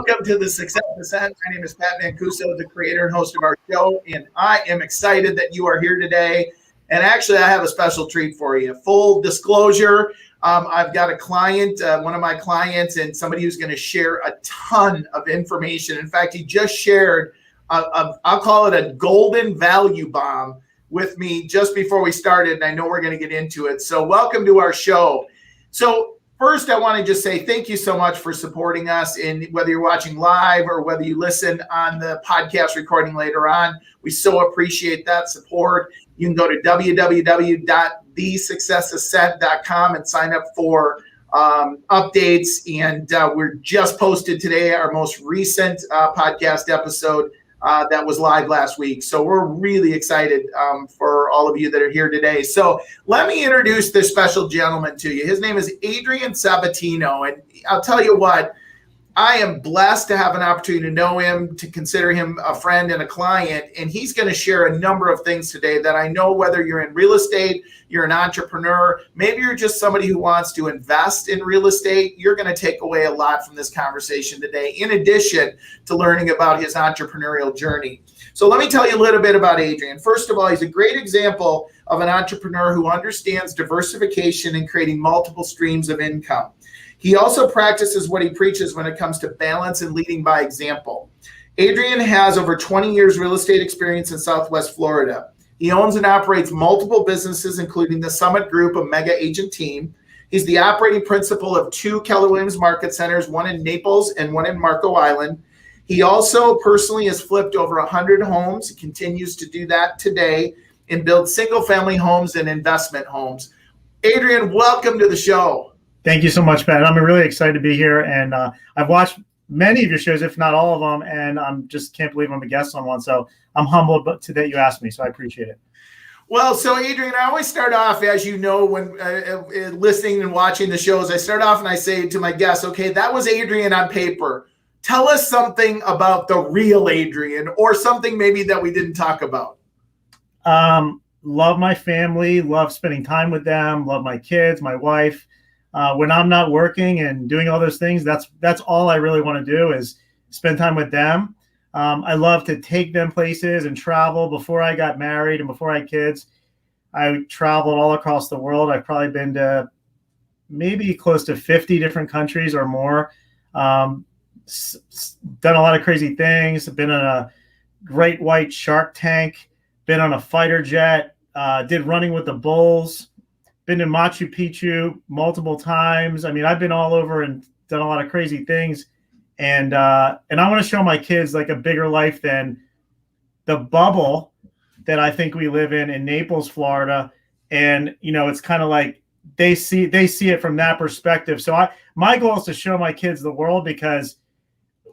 welcome to the Success Ascent. My name is Pat Mancuso, the creator and host of our show, and I am excited that you are here today. And actually, I have a special treat for you. Full disclosure, I've got a client, one of my clients, and somebody who's going to share a ton of information. In fact, he just shared, I'll call it a golden value bomb with me just before we started, and I know we're going to get into it. So welcome to our show. So first, I want to just say thank you so much for supporting us, and whether you're watching live or whether you listen on the podcast recording later on, we so appreciate that support. You can go to www.thesuccessascent.com and sign up for updates. And we're just posted today our most recent podcast episode that was live last week. So we're really excited for all of you that are here today. So let me introduce this special gentleman to you. His name is Adrian Sabatino. And I'll tell you what, I am blessed to have an opportunity to know him, to consider him a friend and a client. And he's going to share a number of things today that I know, whether you're in real estate, you're an entrepreneur, maybe you're just somebody who wants to invest in real estate, you're going to take away a lot from this conversation today, in addition to learning about his entrepreneurial journey. So let me tell you a little bit about Adrian. First of all, he's a great example of an entrepreneur who understands diversification and creating multiple streams of income. He also practices what he preaches when it comes to balance and leading by example. Adrian has over 20 years real estate experience in Southwest Florida. He owns and operates multiple businesses, including the Summit Group, a mega agent team. He's the operating principal of 2 Keller Williams market centers, one in Naples and one in Marco Island. He also personally has flipped over 100 homes. He continues to do that today and build single-family homes and investment homes. Adrian, welcome to the show. Thank you so much, Pat. I'm really excited to be here, and I've watched many of your shows, if not all of them, and I'm just can't believe I'm a guest on one. So I'm humbled that you asked me, so I appreciate it. Well, so Adrian, I always start off, as you know, when listening and watching the shows, I start off and I say to my guests, okay, that was Adrian on paper. Tell us something about the real Adrian, or something maybe that we didn't talk about. Love my family, love spending time with them, love my kids, my wife. When I'm not working and doing all those things, that's all I really want to do is spend time with them. I love to take them places and travel. Before I got married and before I had kids, I traveled all across the world. I've probably been to maybe close to 50 different countries or more. Done a lot of crazy things. Been on a great white shark tank, been on a fighter jet, did running with the bulls. Been in Machu Picchu multiple times. I mean, I've been all over and done a lot of crazy things. And I want to show my kids like a bigger life than the bubble that I think we live in Naples, Florida. And, you know, it's kind of like they see it from that perspective. So my goal is to show my kids the world, because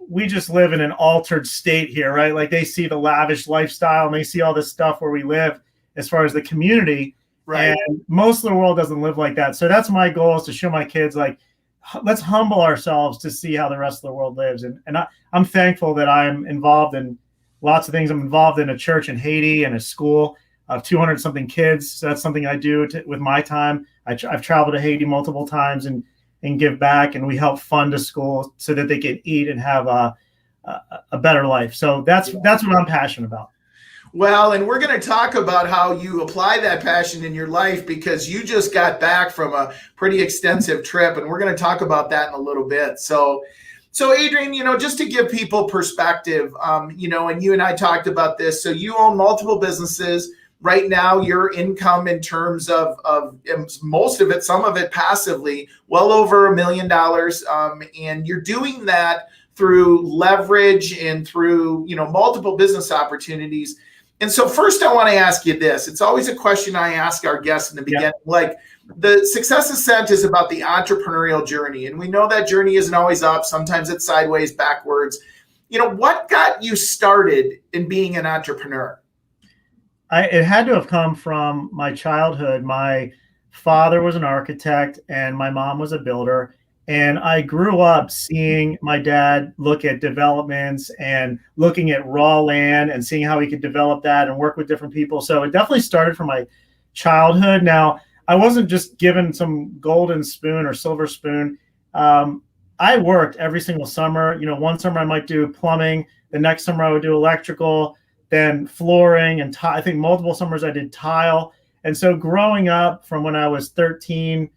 we just live in an altered state here, right? Like they see the lavish lifestyle and they see all this stuff where we live as far as the community. Right. And most of the world doesn't live like that. So that's my goal, is to show my kids, like, let's humble ourselves to see how the rest of the world lives. And I'm thankful that I'm involved in lots of things. I'm involved in a church in Haiti and a school of 200 something kids. So that's something I do with my time. I've traveled to Haiti multiple times and give back, and we help fund a school so that they can eat and have a better life. So that's what I'm passionate about. Well, and we're going to talk about how you apply that passion in your life, because you just got back from a pretty extensive trip, and we're going to talk about that in a little bit. So Adrian, you know, just to give people perspective, you know, and you and I talked about this. So you own multiple businesses right now. Your income in terms of most of it, some of it passively, well over $1 million, and you're doing that through leverage and through, you know, multiple business opportunities. And so first I want to ask you this. It's always a question I ask our guests in the beginning. Yeah. Like, the Success Ascent is about the entrepreneurial journey. And we know that journey isn't always up. Sometimes it's sideways, backwards. You know, what got you started in being an entrepreneur? It had to have come from my childhood. My father was an architect and my mom was a builder. And I grew up seeing my dad look at developments and looking at raw land and seeing how he could develop that and work with different people. So it definitely started from my childhood. Now, I wasn't just given some golden spoon or silver spoon. I worked every single summer. One summer I might do plumbing. The next summer I would do electrical, then flooring and I think multiple summers I did tile. And so growing up from when I was 13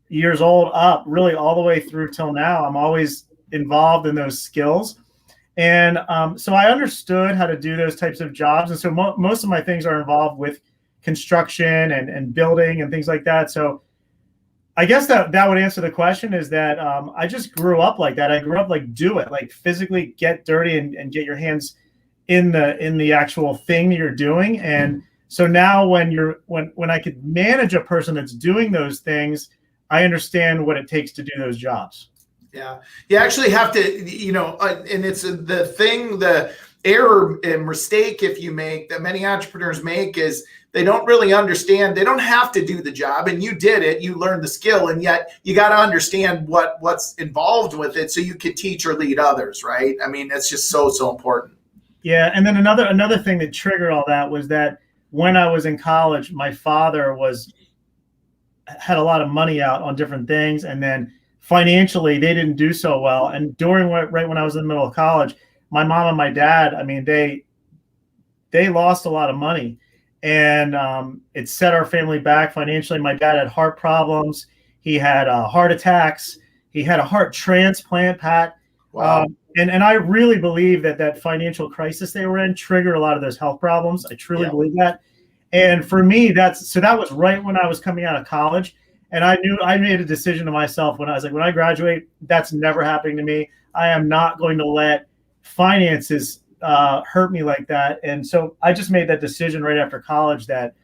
years old up, really all the way through till now, I'm always involved in those skills. And so I understood how to do those types of jobs. And so most of my things are involved with construction and building and things like that. So I guess that would answer the question, is that I just grew up like that. I grew up like do it, like physically get dirty and get your hands in the actual thing that you're doing. And so now when I could manage a person that's doing those things, I understand what it takes to do those jobs. Yeah, you actually have to, and it's the error and mistake if you make that many entrepreneurs make is they don't really understand. They don't have to do the job, and you did it. You learned the skill, and yet you got to understand what's involved with it so you can teach or lead others, right? I mean, that's just so important. Yeah, and then another thing that triggered all that was that when I was in college, my father had a lot of money out on different things, and then financially they didn't do so well. And right when I was in the middle of college, my mom and my dad, I mean, they lost a lot of money, and it set our family back financially. My dad had heart problems. He had heart attacks. He had a heart transplant, Pat. Wow. And I really believe that financial crisis they were in triggered a lot of those health problems. I truly believe that. And for me, that was right when I was coming out of college. And I knew I made a decision to myself when I was like, when I graduate, that's never happening to me. I am not going to let finances hurt me like that. And so I just made that decision right after college that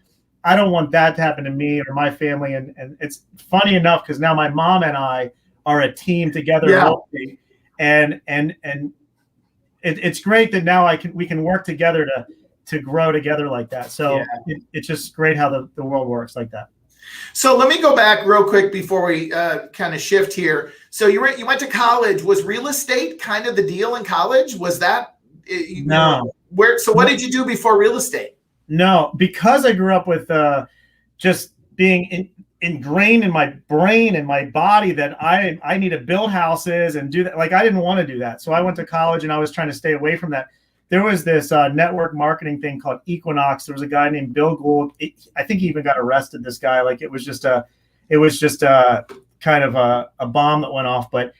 I don't want that to happen to me or my family. And it's funny enough because now my mom and I are a team together. Yeah. And it's great that now we can work together to grow together like that. So it's just great how the world works like that. So let me go back real quick before we kind of shift here. So you went to college. Was real estate kind of the deal in college? Was that no? So what did you do before real estate? No, because I grew up with just being ingrained in my brain and my body that I need to build houses and do that. Like I didn't want to do that. So I went to college and I was trying to stay away from that. There was this network marketing thing called Equinox. There was a guy named Bill Gould. I think he even got arrested, this guy. Like it was just a kind of a bomb that went off. But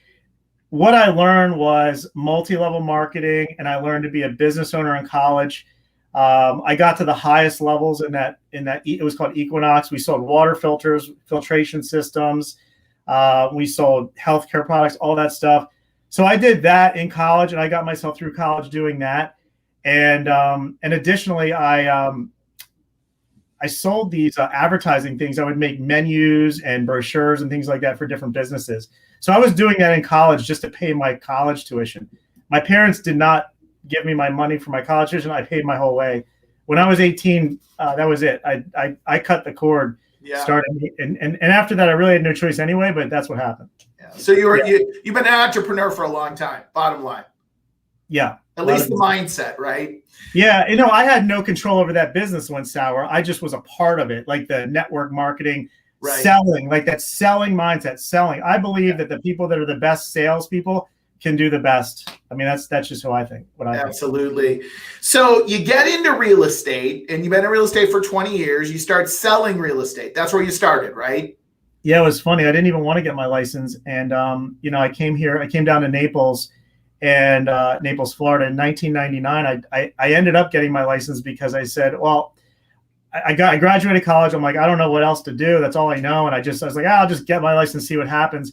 what I learned was multi-level marketing, and I learned to be a business owner in college. I got to the highest levels in that it was called Equinox. We sold water filters, filtration systems. We sold healthcare products, all that stuff. So I did that in college, and I got myself through college doing that. And additionally, I sold these advertising things. I would make menus and brochures and things like that for different businesses. So I was doing that in college just to pay my college tuition. My parents did not give me my money for my college tuition. I paid my whole way. When I was 18, that was it. I cut the cord. Yeah. Started, and after that, I really had no choice anyway. But that's what happened. Yeah. So you've been an entrepreneur for a long time. Bottom line. Yeah. At least the mindset, right? Yeah. I had no control over that business went sour. I just was a part of it, like the network marketing, right. Selling, like that selling mindset, selling. I believe that the people that are the best salespeople can do the best. I mean, that's just who I think. Absolutely. So you get into real estate, and you've been in real estate for 20 years. You start selling real estate. That's where you started, right? Yeah, it was funny. I didn't even want to get my license. And, I came down to Naples Naples, Florida in 1999. I ended up getting my license because I said, well, I graduated college. I'm like, I don't know what else to do. That's all I know. And I was like, I'll just get my license, see what happens.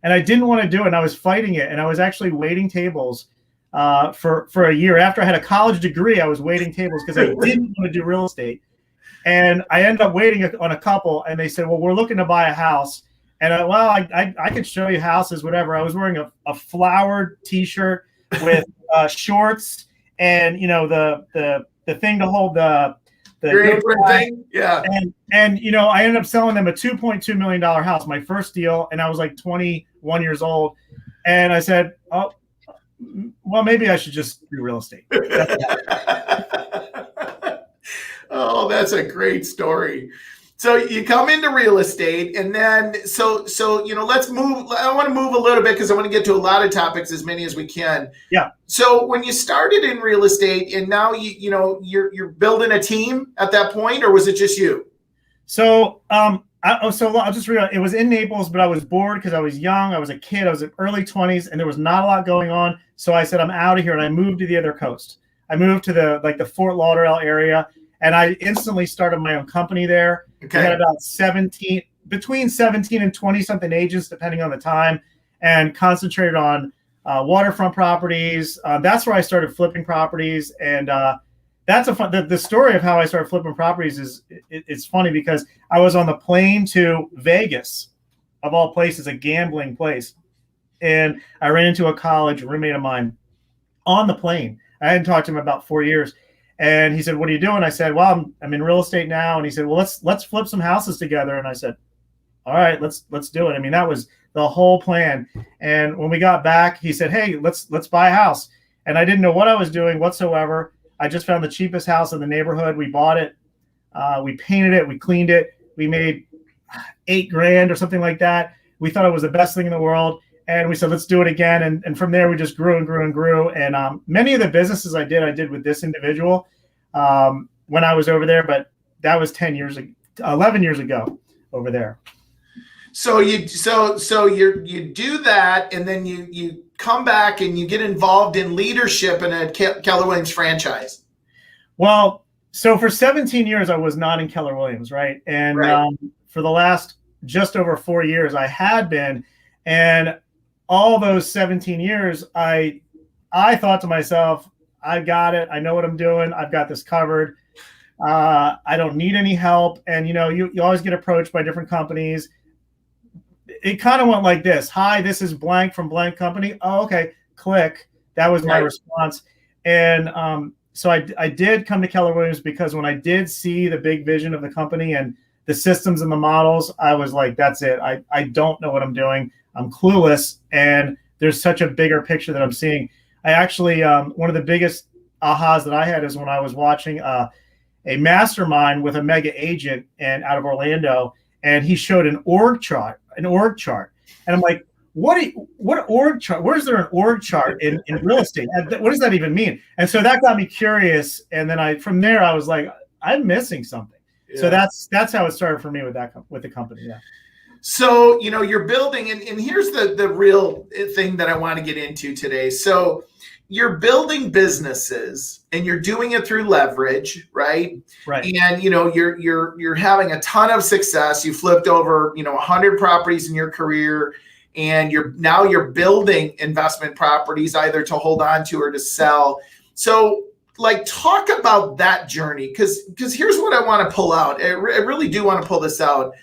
And I didn't want to do it. And I was fighting it. And I was actually waiting tables for a year. After I had a college degree, I was waiting tables because I didn't want to do real estate. And I ended up waiting on a couple. And they said, well, we're looking to buy a house. And I could show you houses, whatever. I was wearing a flowered T-shirt with shorts and, the thing to hold the thing. Yeah. And I ended up selling them a $2.2 million house, my first deal. And I was like 21 years old. And I said, oh, well, maybe I should just do real estate. Oh, that's a great story. So you come into real estate, and then so let's move. I want to move a little bit because I want to get to a lot of topics, as many as we can. Yeah. So when you started in real estate, and now you're building a team at that point, or was it just you? So I'll just read. It was in Naples, but I was bored because I was young. I was a kid. I was in early 20s, and there was not a lot going on. So I said, I'm out of here, and I moved to the other coast. I moved to the Fort Lauderdale area, and I instantly started my own company there. Okay. I had about between 17 and 20 something agents, depending on the time, and concentrated on waterfront properties. That's where I started flipping properties, and that's the story of how I started flipping properties is it's funny because I was on the plane to Vegas, of all places, a gambling place, and I ran into a college roommate of mine on the plane. I hadn't talked to him about 4 years. And he said, "What are you doing?" I said, "Well, I'm in real estate now." And he said, "Well, let's flip some houses together." And I said, "All right, let's do it." I mean, that was the whole plan. And when we got back, he said, "Hey, let's buy a house." And I didn't know what I was doing whatsoever. I just found the cheapest house in the neighborhood. We bought it. We painted it. We cleaned it. We made $8,000 or something like that. We thought it was the best thing in the world. And we said, let's do it again. And from there, we just grew and grew and grew. And many of the businesses I did with this individual when I was over there. But that was 11 years ago over there. So you do that, and then you come back and you get involved in leadership in a Keller Williams franchise. Well, so for 17 years, I was not in Keller Williams, right? And right. For the last just over 4 years, I had been. And all those 17 years, I thought to myself, I got it. I know what I'm doing. I've got this covered. I don't need any help. And, you always get approached by different companies. It kind of went like this. Hi, this is blank from blank company. Oh, okay. Click. That was my response. And so I did come to Keller Williams because when I did see the big vision of the company and the systems and the models, I was like, that's it. I don't know what I'm doing. I'm clueless, and there's such a bigger picture that I'm seeing. I actually, one of the biggest ahas that I had is when I was watching a mastermind with a mega agent and out of Orlando, and he showed an org chart. And I'm like, what org chart? Where's there an org chart in real estate? What does that even mean? And so that got me curious. And then from there, I was like, I'm missing something. Yeah. So that's how it started for me with the company. Yeah. So, you're building, and here's the real thing that I want to get into today. So you're building businesses and you're doing it through leverage, right? Right. And, you're having a ton of success. You flipped over, 100 properties in your career, and you're building investment properties either to hold on to or to sell. So talk about that journey. Cause here's what I want to pull out. I really do want to pull this out.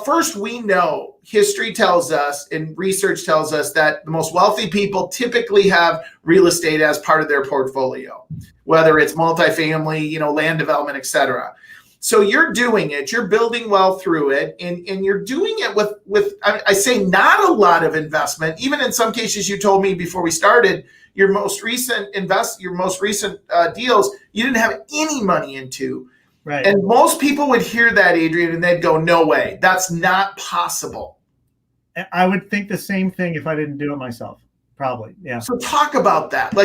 First, we know history tells us and research tells us that the most wealthy people typically have real estate as part of their portfolio, whether it's multifamily, land development, et cetera. So you're doing it, you're building wealth through it, and you're doing it with I say not a lot of investment. Even in some cases, you told me before we started, your most recent deals, you didn't have any money into. Right. And most people would hear that, Adrian, and they'd go, no way, that's not possible. I would think the same thing if I didn't do it myself, probably. Yeah. So talk about that.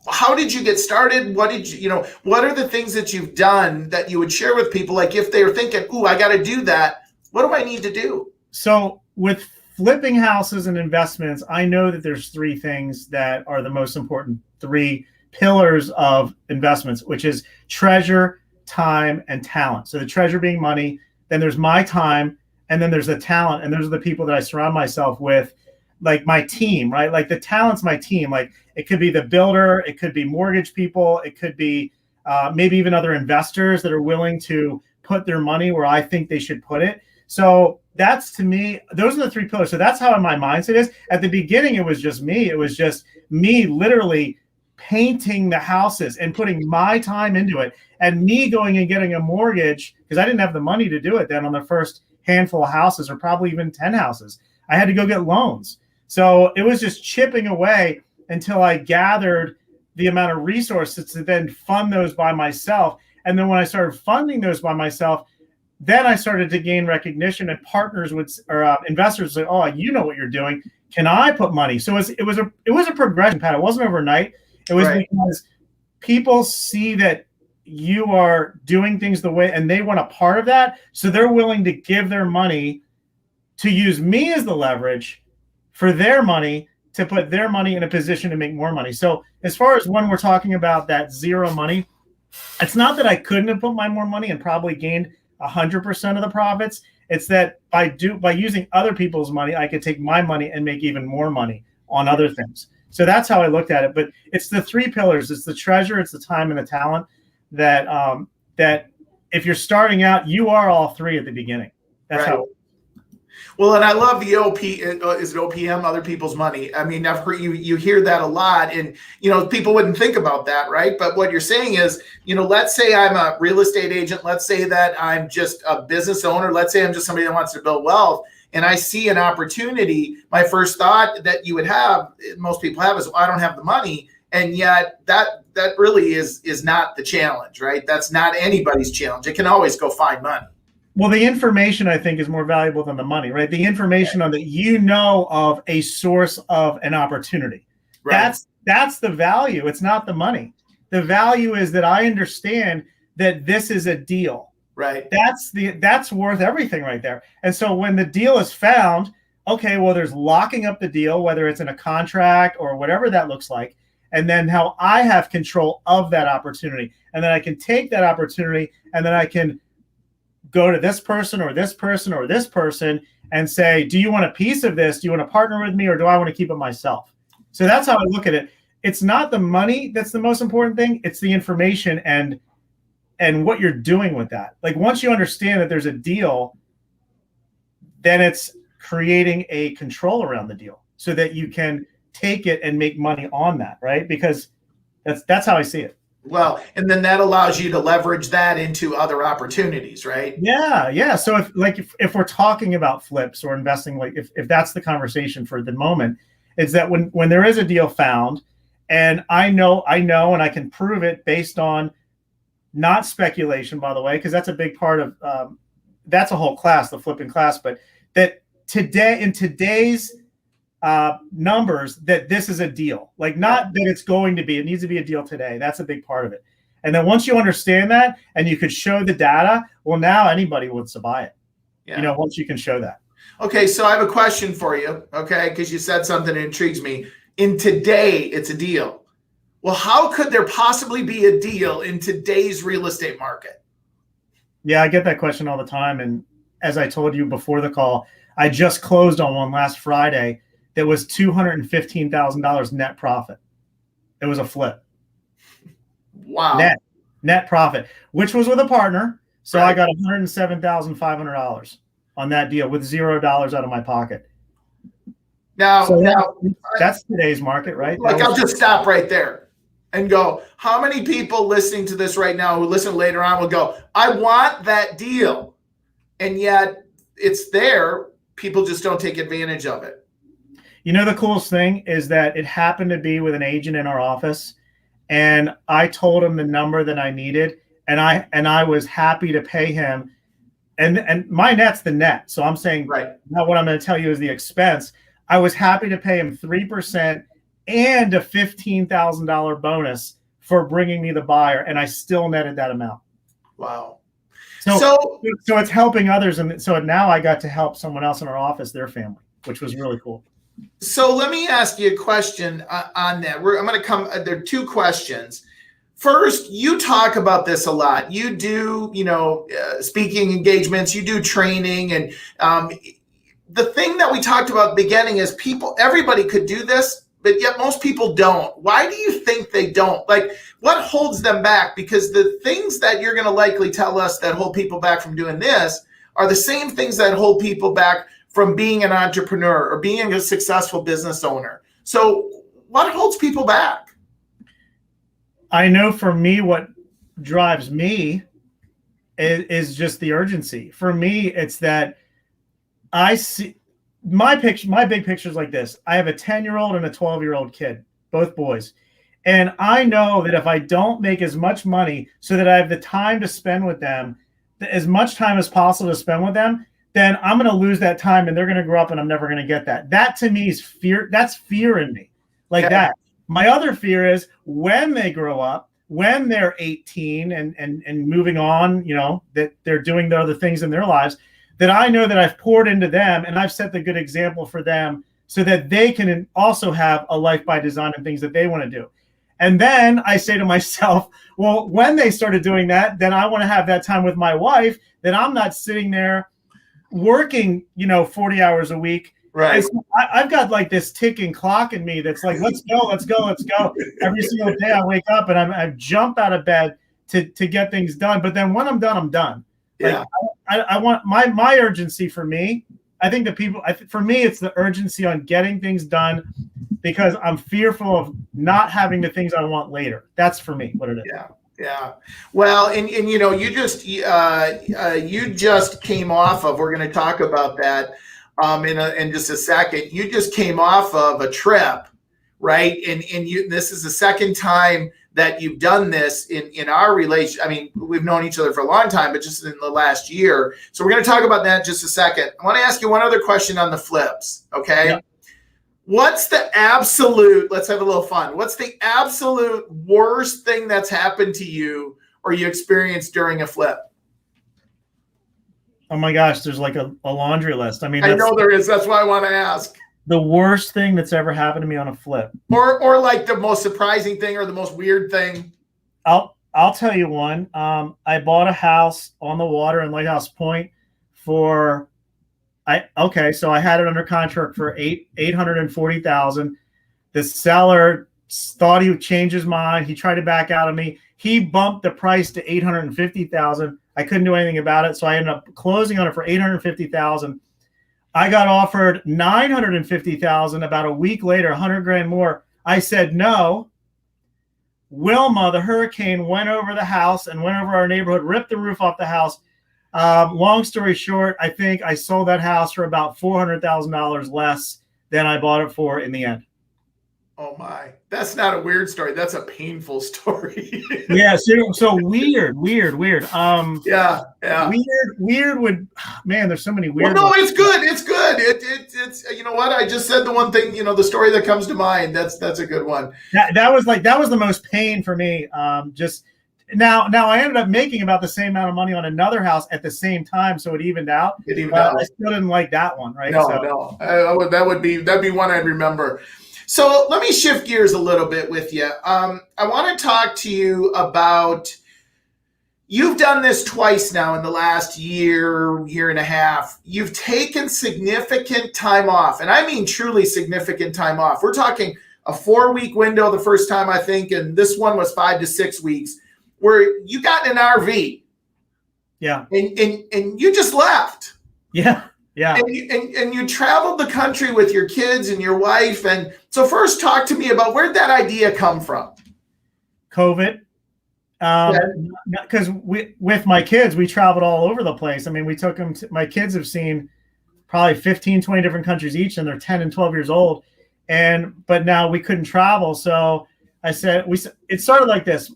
How did you get started? What are the things that you've done that you would share with people? Like if they're thinking, ooh, I got to do that, what do I need to do? So with flipping houses and investments, I know that there's three things that are the most important, three pillars of investments, which is treasure, time, and talent. So the treasure being money, then there's my time, and then there's the talent, and those are the people that I surround myself with, like my team, right? Like the talent's my team. Like it could be the builder, it could be mortgage people, it could be maybe even other investors that are willing to put their money where I think they should put it. So that's, to me, those are the three pillars. So that's how my mindset is. At the beginning, it was just me. It was just me literally painting the houses and putting my time into it, and me going and getting a mortgage because I didn't have the money to do it then on the first handful of houses, or probably even 10 houses. I had to go get loans. So it was just chipping away until I gathered the amount of resources to then fund those by myself. And then when I started funding those by myself, then I started to gain recognition, and partners would, or investors would say, "Oh, you know what you're doing. Can I put money?" So it was a progression, Pat. It wasn't overnight. It was because people see that you are doing things the way, and they want a part of that, so they're willing to give their money to use me as the leverage for their money, to put their money in a position to make more money. So as far as when we're talking about that zero money, it's not that I couldn't have put my more money and probably gained 100% of the profits. It's that by using other people's money, I could take my money and make even more money on other things. So that's how I looked at it. But it's the three pillars: it's the treasure, it's the time, and the talent. That if you're starting out, you are all three at the beginning. That's how. Well, and I love the is it OPM, other people's money? I mean, I've heard you hear that a lot, and people wouldn't think about that, right? But what you're saying is, let's say I'm a real estate agent, let's say that I'm just a business owner, let's say I'm just somebody that wants to build wealth, and I see an opportunity. My first thought that you would have, most people have, is, well, I don't have the money, and yet that really is not the challenge, right? That's not anybody's challenge. It can always go find money. Well, the information, I think, is more valuable than the money, right? The information on that of a source of an opportunity. Right. That's the value. It's not the money. The value is that I understand that this is a deal. Right. That's worth everything right there. And so when the deal is found, okay, well, there's locking up the deal, whether it's in a contract or whatever that looks like, and then how I have control of that opportunity. And then I can take that opportunity, and then I can go to this person or this person or this person and say, do you want a piece of this? Do you want to partner with me, or do I want to keep it myself? So that's how I look at it. It's not the money that's the most important thing. It's the information and what you're doing with that. Like, once you understand that there's a deal, then it's creating a control around the deal so that you can take it and make money on that, right? Because that's how I see it. Well, and then that allows you to leverage that into other opportunities, right? Yeah. So if we're talking about flips or investing, like if that's the conversation for the moment, is that when there is a deal found, and I know, and I can prove it based on not speculation, by the way, because that's a big part of that's a whole class, the flipping class, but that in today's numbers, that this is a deal, like not that it's going to be, it needs to be a deal today. That's a big part of it. And then once you understand that and you could show the data, well, now anybody wants to buy it. Once you can show that. Okay. So I have a question for you. Okay. Because you said something that intrigues me. In today, it's a deal. Well, how could there possibly be a deal in today's real estate market? Yeah, I get that question all the time. And as I told you before the call, I just closed on one last Friday that was $215,000 net profit. It was a flip. Wow. Net profit, which was with a partner. So I got $107,500 on that deal with $0 out of my pocket. Now that's today's market, right? Like, I'll just stop right there and go, how many people listening to this right now who listen later on will go, I want that deal. And yet it's there. People just don't take advantage of it. The coolest thing is that it happened to be with an agent in our office, and I told him the number that I needed, and I was happy to pay him. And my net's the net. So I'm saying, now what I'm going to tell you is the expense. I was happy to pay him 3% and a $15,000 bonus for bringing me the buyer, and I still netted that amount. Wow. So it's helping others, and so now I got to help someone else in our office, their family, which was really cool. So let me ask you a question on that. I'm going to come. There are two questions. First, you talk about this a lot. You do, speaking engagements. You do training, and the thing that we talked about at the beginning is everybody could do this, but yet most people don't. Why do you think they don't? Like, what holds them back? Because the things that you're going to likely tell us that hold people back from doing this are the same things that hold people back from being an entrepreneur or being a successful business owner. So what holds people back? I know for me, what drives me is just the urgency. For me, it's that I see my big picture is like this. I have a 10-year-old and a 12-year-old kid, both boys. And I know that if I don't make as much money so that I have the time to spend with them, as much time as possible to spend with them, then I'm going to lose that time and they're going to grow up and I'm never going to get that. That to me is fear. That's fear in me, like that. My other fear is when they grow up, when they're 18 and moving on, that they're doing the other things in their lives, that I know that I've poured into them and I've set the good example for them so that they can also have a life by design and things that they want to do. And then I say to myself, well, when they started doing that, then I want to have that time with my wife, that I'm not sitting there working, 40 hours a week. Right. So I've got like this ticking clock in me that's like, let's go. Every single day I wake up and I jump out of bed to get things done. But then when I'm done, I'm done. Yeah. Like, I want my urgency for me. I think for me, it's the urgency on getting things done because I'm fearful of not having the things I want later. That's for me what it is. Yeah. Well, and you just came off of, we're going to talk about that in just a second. You just came off of a trip, right? And this is the second time that you've done this in our relation. I mean, we've known each other for a long time, but just in the last year. So we're going to talk about that in just a second. I want to ask you one other question on the flips. Okay. Yeah. What's the absolute, let's have a little fun. What's the absolute worst thing that's happened to you or you experienced during a flip? Oh my gosh, there's like a laundry list. I mean, I know there is. That's why I want to ask. The worst thing that's ever happened to me on a flip. Or like the most surprising thing or the most weird thing. I'll tell you one. I bought a house on the water in Lighthouse Point so I had it under contract for $840,000. The seller thought he would change his mind. He tried to back out of me. He bumped the price to $850,000. I couldn't do anything about it, so I ended up closing on it for $850,000. I got offered $950,000 about a week later, $100,000 more. I said no. Wilma, the hurricane, went over the house and went over our neighborhood, ripped the roof off the house. Long story short, I think I sold that house for about $400,000 less than I bought it for in the end. Oh my, that's not a weird story. That's a painful story. Yeah. So weird. Yeah. Weird would, man, there's so many weird. Well, no, it's good. It's good. It's, you know what? I just said the one thing, the story that comes to mind. That's a good one. That was the most pain for me. Just now I ended up making about the same amount of money on another house at the same time. So it evened out. I still didn't like that one. Right. No. That'd be one I'd remember. So let me shift gears a little bit with you. I want to talk to you about, you've done this twice now in the last year and a half. You've taken significant time off, and I mean truly significant time off. We're talking a 4-week window the first time, I think, and this one was 5 to 6 weeks, where you got in an RV. Yeah. And you just left. Yeah. Yeah. And you traveled the country with your kids and your wife. And so first talk to me about where'd that idea come from? COVID. Because with my kids, we traveled all over the place. I mean, we took them my kids have seen probably 15, 20 different countries each, and they're 10 and 12 years old. But now we couldn't travel. So I said, it started like this.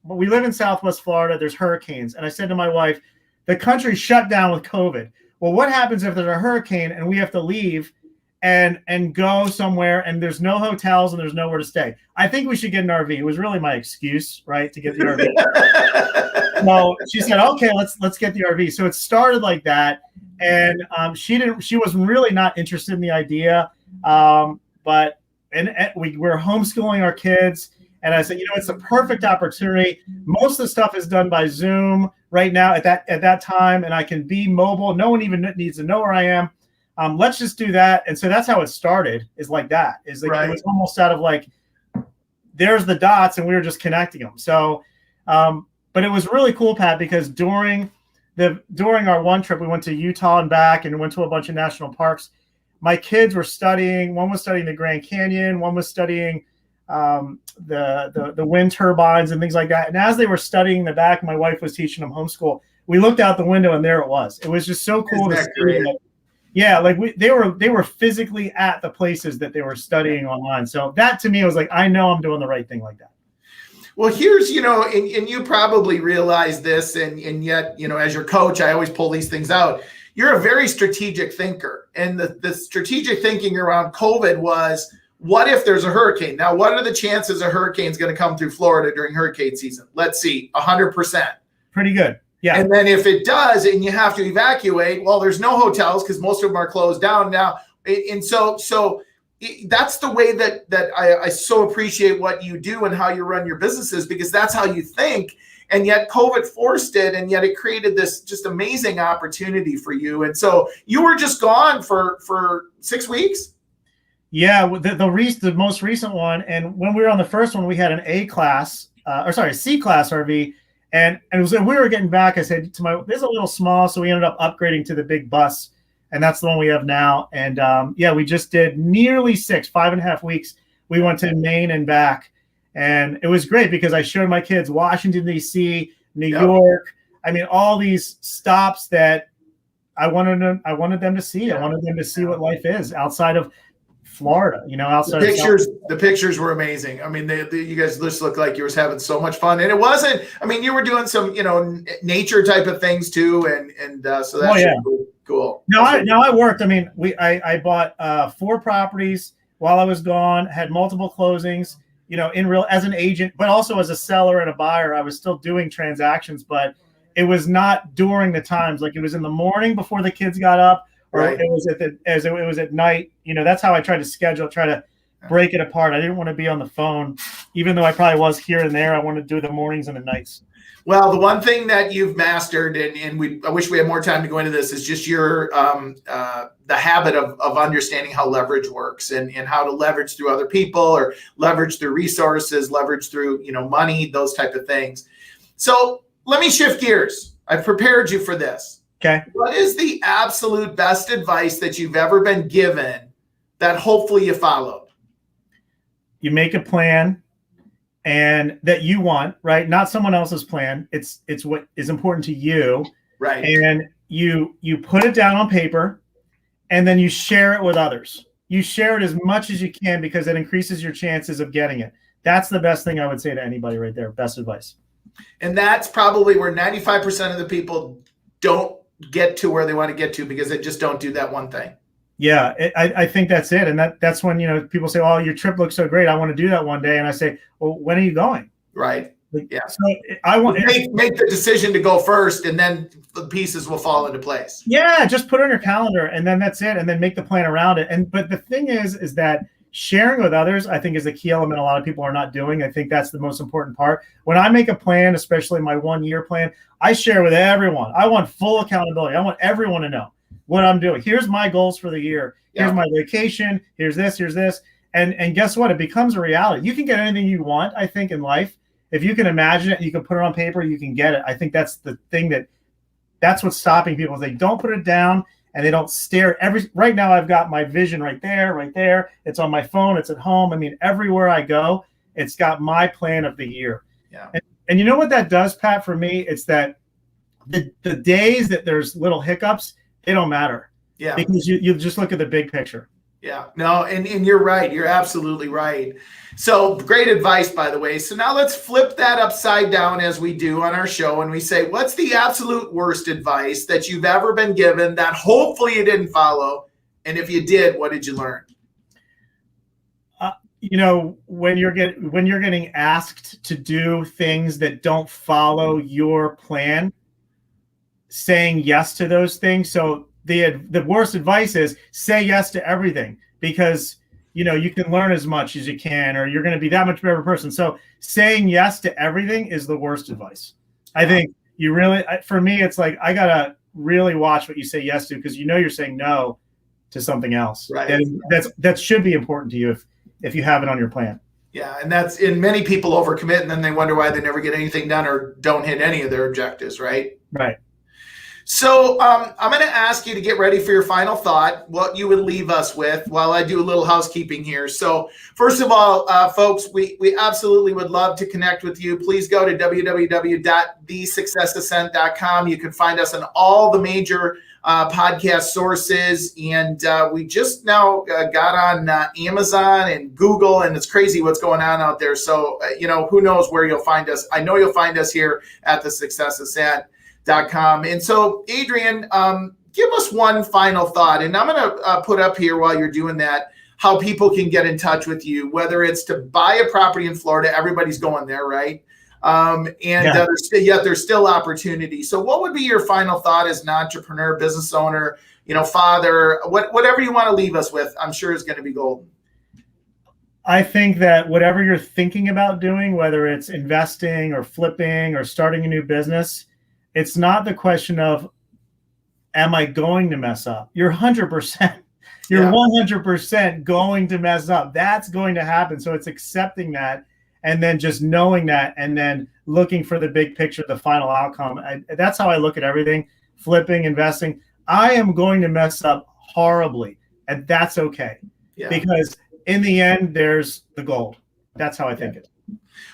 We live in Southwest Florida. There's hurricanes. And I said to my wife, the country shut down with COVID. Well, what happens if there's a hurricane and we have to leave and go somewhere and there's no hotels and there's nowhere to stay? I think we should get an RV. It was really my excuse, right, to get the RV. So she said, okay, let's get the RV. So it started like that. And she wasn't really not interested in the idea. But we were homeschooling our kids. And I said, it's a perfect opportunity. Most of the stuff is done by Zoom right now at that time, and I can be mobile. No one even needs to know where I am. Let's just do that. And so that's how it started, is like that. Is like, right. It was almost out of like, there's the dots, and we were just connecting them. So, but it was really cool, Pat, because during our one trip, we went to Utah and back and went to a bunch of national parks. My kids were studying. One was studying the Grand Canyon. One was studying the wind turbines and things like that. And as they were studying the back, my wife was teaching them homeschool. We looked out the window and there it was. It was just so cool to see that. Yeah, like they were physically at the places that they were studying online. So that to me was like, I know I'm doing the right thing like that. Well, here's, and you probably realize this, and yet, as your coach, I always pull these things out. You're a very strategic thinker. And the strategic thinking around COVID was, what if there's a hurricane? Now, what are the chances a hurricane's going to come through Florida during hurricane season? Let's see, 100%. Pretty good. Yeah. And then if it does and you have to evacuate, well, there's no hotels because most of them are closed down now. And so that's the way that I so appreciate what you do and how you run your businesses, because that's how you think. And yet COVID forced it, and yet it created this just amazing opportunity for you. And so you were just gone for 6 weeks? Yeah, the most recent one. And when we were on the first one, we had an C class RV. And it was when we were getting back, I said to this is a little small. So we ended up upgrading to the big bus. And that's the one we have now. And we just did nearly 5.5 weeks. We went to Maine and back. And it was great because I showed my kids Washington, D.C., New York. I mean, all these stops that I wanted them to see. I wanted them to see what life is outside of Florida, outside the pictures were amazing. I mean, you guys just looked like you were having so much fun. And it wasn't, you were doing some, nature type of things too. And so that's cool. No, I worked. I bought 4 properties while I was gone, had multiple closings, as an agent, but also as a seller and a buyer. I was still doing transactions, but it was not during the times. Like, it was in the morning before the kids got up, or it was at night. That's how I tried to break it apart. I didn't want to be on the phone, even though I probably was here and there. I wanted to do the mornings and the nights. Well, the one thing that you've mastered, and I wish we had more time to go into this, is just your the habit of understanding how leverage works and how to leverage through other people, or leverage through resources, leverage through money, those type of things. So let me shift gears. I've prepared you for this. Okay. What is the absolute best advice that you've ever been given that hopefully you followed? You make a plan. And that you want, right? Not someone else's plan. It's what is important to you. Right. And you put it down on paper, and then you share it with others. You share it as much as you can, because it increases your chances of getting it. That's the best thing I would say to anybody right there. Best advice. And that's probably where 95% of the people don't get to where they want to get to, because they just don't do that one thing. Yeah, I think that's it. And that's when, people say, oh, your trip looks so great, I want to do that one day. And I say, well, when are you going? Right. Yeah. So I want make the decision to go first, and then the pieces will fall into place. Yeah, just put it on your calendar, and then that's it. And then make the plan around it. But the thing is that sharing with others, I think, is a key element a lot of people are not doing. I think that's the most important part. When I make a plan, especially my 1-year plan, I share with everyone. I want full accountability. I want everyone to know what I'm doing. Here's my goals for the year. Here's my vacation. Here's this. And guess what? It becomes a reality. You can get anything you want, I think, in life. If you can imagine it, you can put it on paper, you can get it. I think that's the thing that's what's stopping people, is they don't put it down and they don't stare. Right now, I've got my vision right there. It's on my phone. It's at home. Everywhere I go, it's got my plan of the year. Yeah. And you know what that does, Pat, for me? It's that the days that there's little hiccups, they don't matter. Yeah. Because you just look at the big picture. Yeah. No, and you're right. You're absolutely right. So great advice, by the way. So now let's flip that upside down, as we do on our show, and we say, what's the absolute worst advice that you've ever been given that hopefully you didn't follow? And if you did, what did you learn? When you're getting asked to do things that don't follow your plan, saying yes to those things. So the worst advice is say yes to everything, because you can learn as much as you can, or you're going to be that much better person. So saying yes to everything is the worst advice. I think for me, it's like, I got to really watch what you say yes to, because you're saying no to something else. Right. And that should be important to you if you have it on your plan. Yeah. And many people overcommit, and then they wonder why they never get anything done or don't hit any of their objectives. Right. Right. So I'm going to ask you to get ready for your final thought, what you would leave us with, while I do a little housekeeping here. So first of all, folks, we absolutely would love to connect with you. Please go to www.thesuccessascent.com. You can find us on all the major podcast sources. And we just now got on Amazon and Google, and it's crazy what's going on out there. So, who knows where you'll find us. I know you'll find us here at thesuccessascent.com. And so, Adrian, give us one final thought. And I'm going to put up here while you're doing that, how people can get in touch with you, whether it's to buy a property in Florida. Everybody's going there, right? There's still opportunity. So what would be your final thought as an entrepreneur, business owner, father, whatever you want to leave us with, I'm sure is going to be golden. I think that whatever you're thinking about doing, whether it's investing or flipping or starting a new business, it's not the question of, am I going to mess up? You're 100%. You're 100% going to mess up. That's going to happen. So it's accepting that, and then just knowing that, and then looking for the big picture, the final outcome. That's how I look at everything, flipping, investing. I am going to mess up horribly, and that's okay. Yeah. Because in the end, there's the gold. That's how I think it.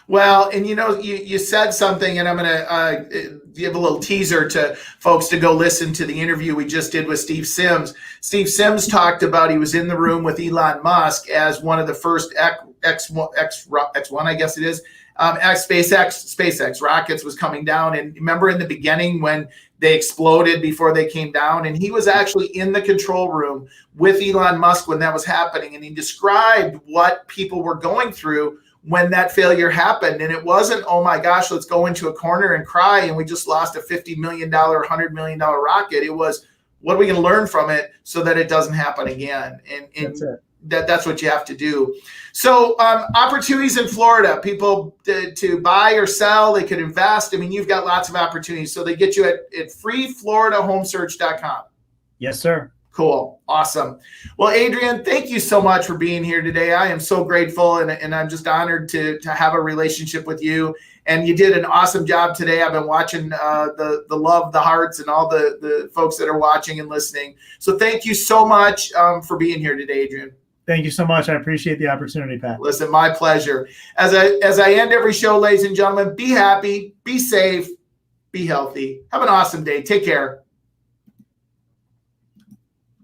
Well, and you said something, and I'm going to give a little teaser to folks to go listen to the interview we just did with Steve Sims. Steve Sims talked about he was in the room with Elon Musk as one of the first X1, I guess it is, SpaceX rockets was coming down. And remember in the beginning when they exploded before they came down, and he was actually in the control room with Elon Musk when that was happening. And he described what people were going through when that failure happened. And it wasn't, oh my gosh, let's go into a corner and cry and we just lost a $50 million, $100 million rocket. It was, what are we going to learn from it so that it doesn't happen again? And that's what you have to do. So opportunities in Florida, people to buy or sell, they could invest. I mean, you've got lots of opportunities. So they get you at freefloridahomesearch.com. Yes, sir. Cool. Awesome. Well, Adrian, thank you so much for being here today. I am so grateful, and I'm just honored to have a relationship with you. And you did an awesome job today. I've been watching the love, the hearts, and all the folks that are watching and listening. So thank you so much for being here today, Adrian. Thank you so much. I appreciate the opportunity, Pat. Listen, my pleasure. As I end every show, ladies and gentlemen, be happy, be safe, be healthy. Have an awesome day. Take care.